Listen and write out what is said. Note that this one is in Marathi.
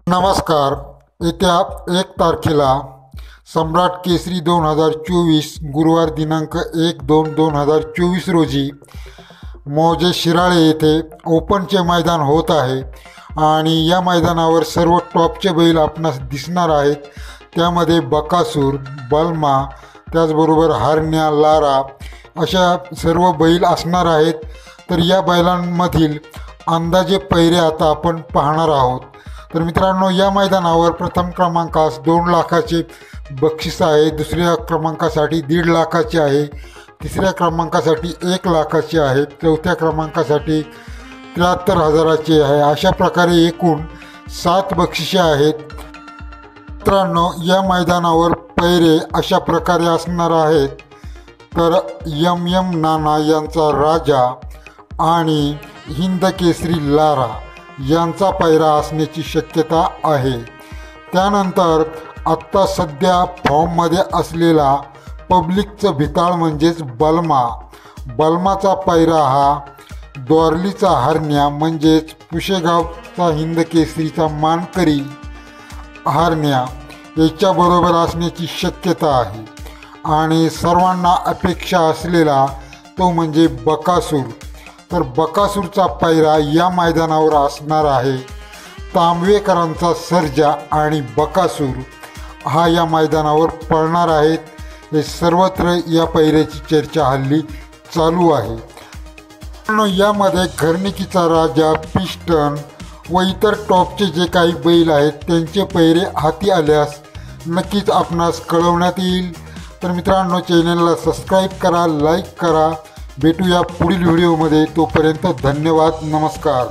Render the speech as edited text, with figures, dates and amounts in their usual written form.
नमस्कार. येत्या 1 तारखेला सम्राट केसरी 2024 गुरुवार दिनांक 1/2/2024 रोजी मौजे शिराळे येथे ओपनचे मैदान होत आहे आणि या मैदानावर सर्व टॉपचे बैल आपणास दिसणार आहेत. त्यामध्ये बकासूर, बलमा, त्याचबरोबर हरण्या, लारा अशा सर्व बैल असणार आहेत. तर या बैलांमधील अंदाजे पैरे आता आपण पाहणार आहोत. तर मित्रांनो, या मैदानावर प्रथम क्रमांकास 2 लाखाचे बक्षीस आहे, दुसऱ्या क्रमांकासाठी 1.5 लाखाचे आहे, तिसऱ्या क्रमांकासाठी 1 लाखाचे आहे, चौथ्या क्रमांकासाठी 73,000चे आहे. अशा प्रकारे एकूण 7 बक्षिसे आहेत. मित्रांनो, या मैदानावर पैरे अशा प्रकारे असणार आहेत. तर एम नाना यांचा राजा आणि हिंद केसरी लारा यांचा पैरा असण्याची शक्यता आहे. त्यानंतर आत्ता सध्या फॉर्ममध्ये असलेला पब्लिकचं भिताळ म्हणजेच बलमाचा पैरा हा द्वारलीचा हरण्या म्हणजेच पुशेगावचा हिंद केसरीचा मानकरी हरण्या याच्याबरोबर असण्याची शक्यता आहे. आणि सर्वांना अपेक्षा असलेला तो म्हणजे बकासूर. तर बकासूरचा पैरा या मैदानावर असणार आहे. तांबवेकरांचा सर्जा आणि बकासूर हा या मैदानावर पळणार आहेत. हे सर्वत्र या पैऱ्याची चर्चा हल्ली चालू आहे. यामध्ये घरनिकीचा राजा, पिस्टन व इतर टॉपचे जे काही बैल आहेत त्यांचे पैरे हाती आल्यास नक्कीच आपणास कळवण्यात येईल. तर मित्रांनो, चॅनलला सबस्क्राईब करा, लाईक करा. भेटूया पुढील व्हिडिओमध्ये. तोपर्यंत धन्यवाद. नमस्कार.